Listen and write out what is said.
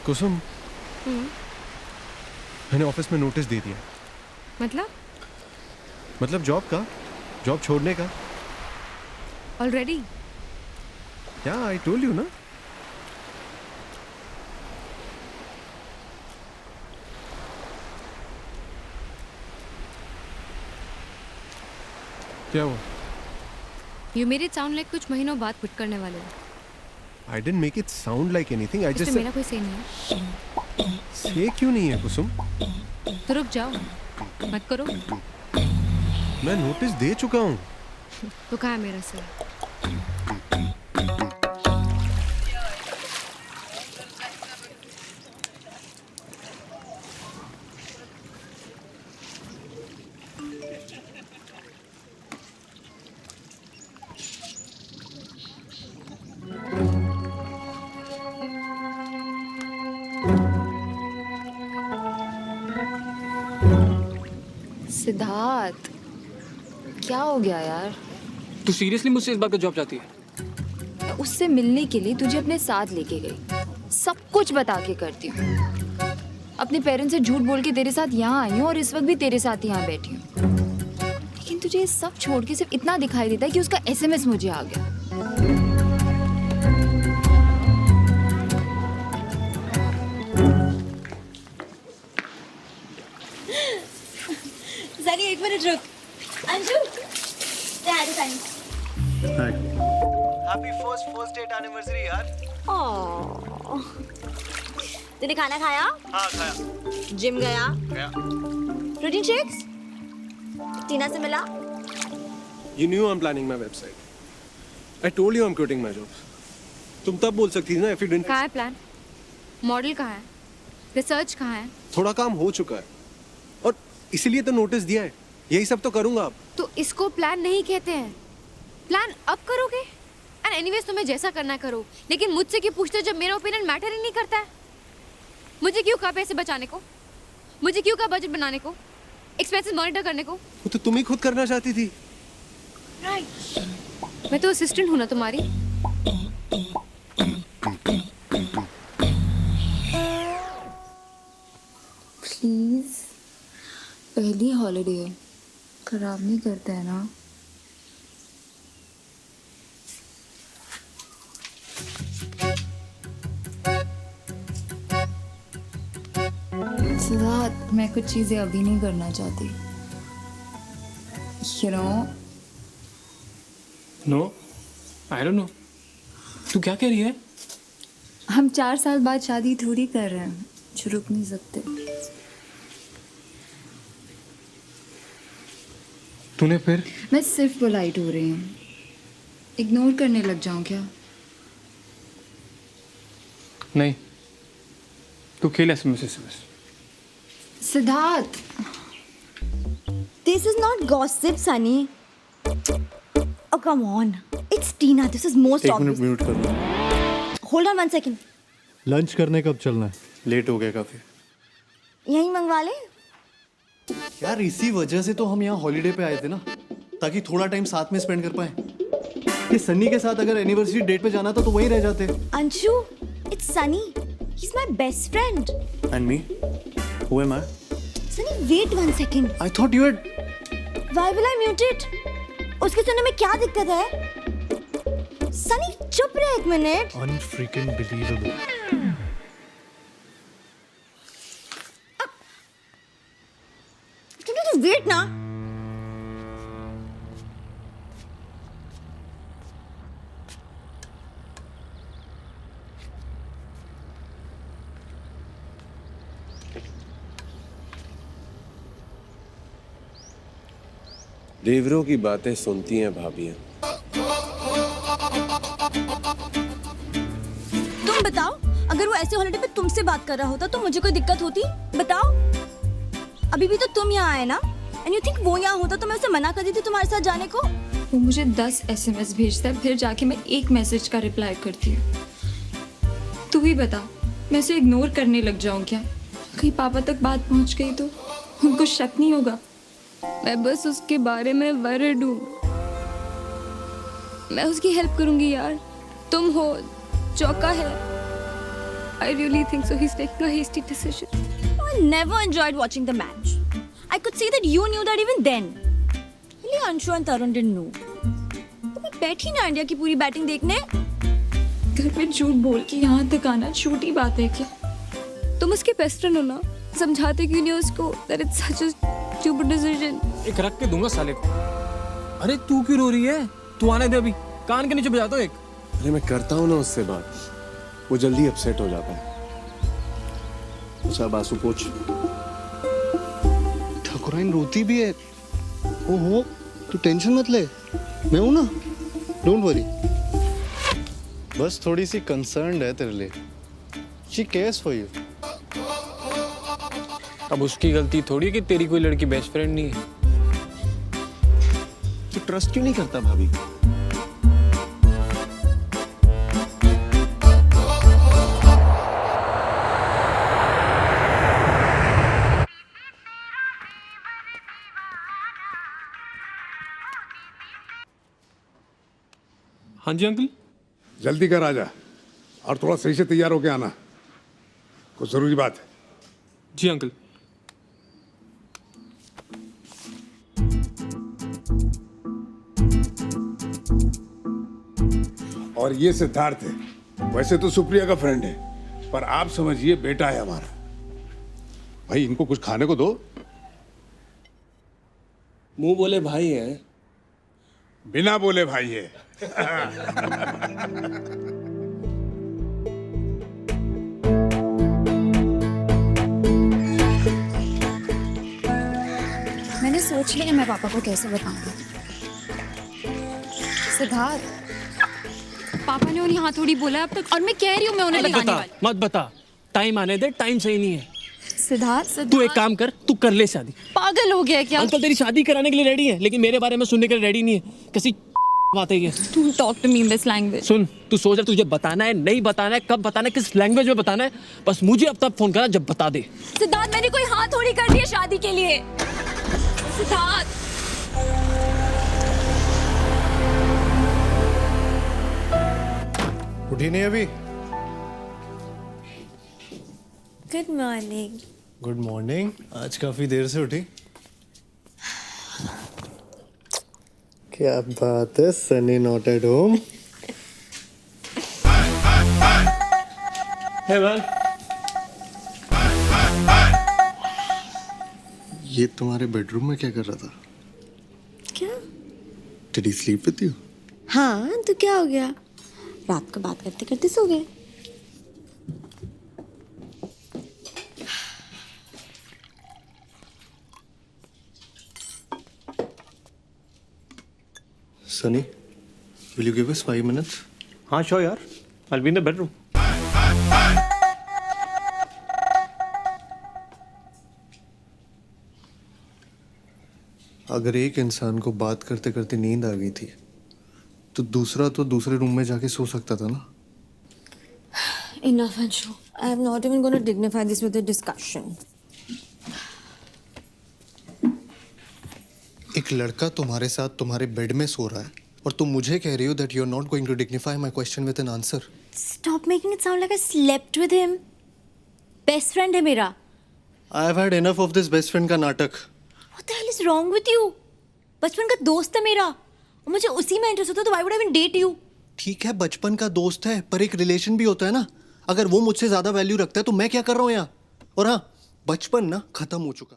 कुसुम, मैंने ऑफिस में नोटिस दे दिया। मतलब जॉब छोड़ने का। ऑलरेडी? या आई टोल्ड यू ना। क्या हुआ? You made it sound like कुछ महीनों बाद क्विट करने वाले हो। I didn't make it sound like anything. I just इसमें मेरा कोई से नहीं है। से क्यों नहीं है कुसुम? तो रुक जाओ, मत करो। मैं नोटिस दे चुका हूँ। तो कहाँ है मेरा से? सिद्धार्थ, क्या हो गया यार? तू सीरियसली मुझसे इस बात का जॉब चाहती है? मैं उससे मिलने के लिए तुझे अपने साथ लेके गई, सब कुछ बता के करती हूँ। अपने पेरेंट्स से झूठ बोल के तेरे साथ यहाँ आई हूँ और इस वक्त भी तेरे साथ यहाँ बैठी हूँ। लेकिन तुझे ये सब छोड़ के सिर्फ इतना दिखाई देता है कि उसका एसएमएस मुझे आ गया। सनी एक मिनट रुक। Anshu, happy first date anniversary यार। तूने खाना खाया? हाँ खाया। जिम गया? गया। Protein shakes? टीना से मिला? You knew I'm planning my website. I told you I'm quitting my job. तुम तब बोल सकती थी ना if you didn't. कहाँ है प्लान? मॉडल कहाँ है? रिसर्च कहाँ है? थोड़ा काम हो चुका है और इसीलिए तो नोटिस दिया है। यही सब तो करूंगा अब। तो इसको प्लान नहीं कहते हैं। प्लान अब करोगे? एंड एनीवेज तुम्हें जैसा करना है करो, लेकिन मुझसे क्यों पूछते हो जब मेरा ओपिनियन मैटर ही नहीं करता है? मुझे क्यों कहा पैसे बचाने को? मुझे क्यों कहा बजट बनाने को? एक्सपेंसेस मॉनिटर करने को? वो तो तुम ही खुद करना चाहती थी। राइट। मैं तो असिस्टेंट हूँ ना तुम्हारी। प्लीज, पहली हॉलीडे है, खराब नहीं करते हैं ना? सिद्धार्थ, मैं कुछ चीजें अभी नहीं करना चाहती। You know? No, I don't know. तू क्या कह रही है? हम 4 साल बाद शादी थोड़ी कर रहे हैं, जो रुक नहीं सकते। तूने फिर? मैं सिर्फ पोलाइट हो रही हूँ। इग्नोर करने लग जाऊं क्या? नहीं, तू खेल SMS. Siddharth, This is not gossip, Sunny. Oh, come on. It's Tina. This is most एक obvious. मिनट म्यूट कर दो। Hold on one second. Lunch करने कब चलना है? लेट हो गया काफी। यहीं मंगवा ले। यार इसी वजह से तो हम यहाँ हॉलीडे पे आए थे ना, ताकि थोड़ा टाइम साथ में स्पेंड कर पाए। ये सन्नी के साथ अगर एनिवर्सरी डेट पे जाना था तो वहीं रह जाते। Anshu, it's Sunny. He's my best friend. And me, who am I? Sunny, wait one second. I thought you had. Why will I mute it? उसके सुनने में क्या दिक्कत है? Sunny, चुप रहे एक minute. Unfreaking believable. Can you just wait ना? देवरों की बातें सुनती हैं भाभियां। तुम बताओ, अगर वो ऐसे हॉलिडे पे तुमसे बात कर रहा होता तो मुझे कोई दिक्कत होती? बताओ। अभी भी तो तुम यहाँ आए ना? एंड यू थिंक वो यहाँ होता तो मैं उसे मना कर देती तुम्हारे साथ जाने को? वो मुझे 10 एसएमएस भेजता है, फिर जाके मैं एक मैसेज का रिप्लाई करती हूँ। तू ही बता, मैं उसे इग्नोर करने लग जाऊँ क्या? कहीं पापा तक बात पहुँच गई तो उनको शक नहीं होगा? मैं बस उसके बारे में वरीड हूँ। मैं उसकी हेल्प करूँगी यार। तुम हो, चौका है। I really think so. He's taking a hasty decision. I never enjoyed watching the match. I could see that you knew that even then. Only Anshu and Tarun didn't know. तो मैं बैठी ना इंडिया की पूरी batting देखने. घर में झूठ बोल के यहाँ तक आना छोटी बात है क्या? तुम उसके बेस्ट फ्रेंड हो ना? समझाते क्यों नहीं उसको that it's such a stupid decision. एक रख के दूंगा साले को। अरे तू क्यों रो रही है? तू आने दे अभी। कान के नीचे बजा दो एक। अरे मैं करता हूँ ना उससे बात, वो जल्दी अपसेट हो जाता है। अच्छा बासु पूछ। ठाकुराइन रोती भी है। ओहो, तू टेंशन मत ले, मैं हूं ना, डोंट वरी। बस थोड़ी सी कंसर्न्ड है तेरे लिए। She cares for you. अब उसकी गलती थोड़ी है कि तेरी कोई लड़की बेस्ट फ्रेंड नहीं है। तू ट्रस्ट क्यों नहीं करता भाभी? हाँ जी अंकल। जल्दी कर आजा और थोड़ा सही से तैयार होके आना, कुछ जरूरी बात है। जी अंकल। और ये सिद्धार्थ है, वैसे तो सुप्रिया का फ्रेंड है, पर आप समझिए बेटा है हमारा। भाई इनको कुछ खाने को दो। मुंह बोले भाई है। बिना बोले भाई है। मैंने सोच लिया मैं पापा को कैसे बताऊंगा। सिद्धार्थ, पापा ने उन्हें हाँ थोड़ी बोला अब तक, और मैं कह रही हूँ मैं उन्हें बताने वाली। मत बता, टाइम आने दे, टाइम सही नहीं है। सिद्धार्थ, तू एक काम कर, तू कर ले शादी। पागल हो गया है क्या? अंकल तेरी शादी कराने के लिए रेडी है, लेकिन मेरे बारे में सुनने के लिए रेडी नहीं है। किसी बात है ये। Don't talk to me in this language. सुन, तू सोच रहा तुझे बताना है, नहीं बताना है, कब बताना है, किस लैंग्वेज में बताना है, बस मुझे अब तक फोन करा जब बता दे। सिद्धार्थ, मैंने कोई हाँ थोड़ी कर दी है शादी के लिए। सिद्धार्थ, उठी नहीं अभी? Good morning. Good morning. आज काफी देर से उठी। क्या बात है, Sunny not at home. Hey man, ये तुम्हारे बेडरूम में क्या कर रहा था? क्या? Did he sleep with you? हाँ, तो क्या हो गया? रात को बात करते करते सो गए। Sunny, will you give us 5 minutes? हाँ श्योर यार, I'll be in the bedroom. अगर एक इंसान को बात करते करते नींद आ गई थी, तो दूसरा तो दूसरे रूम में जाके सो सकता था ना। Enough, Anshu. I am not even going to dignify this with a discussion. एक लड़का तुम्हारे साथ तुम्हारे बेड में सो रहा है और तुम मुझे कह रही हो that you are not going to dignify my question with an answer. Stop making it sound like I slept with him. Best friend है मेरा. I have had enough of this best friend का नाटक. What the hell is wrong with you? बचपन का दोस्त है मेरा. और मुझे उसी में इंटरेस्ट होता तो why would I even date you? ठीक है, बचपन का दोस्त है, पर एक रिलेशन भी होता है ना। अगर वो मुझसे ज्यादा वैल्यू रखता है तो मैं क्या कर रहा हूँ यहाँ? और हाँ, बचपन ना खत्म हो चुका।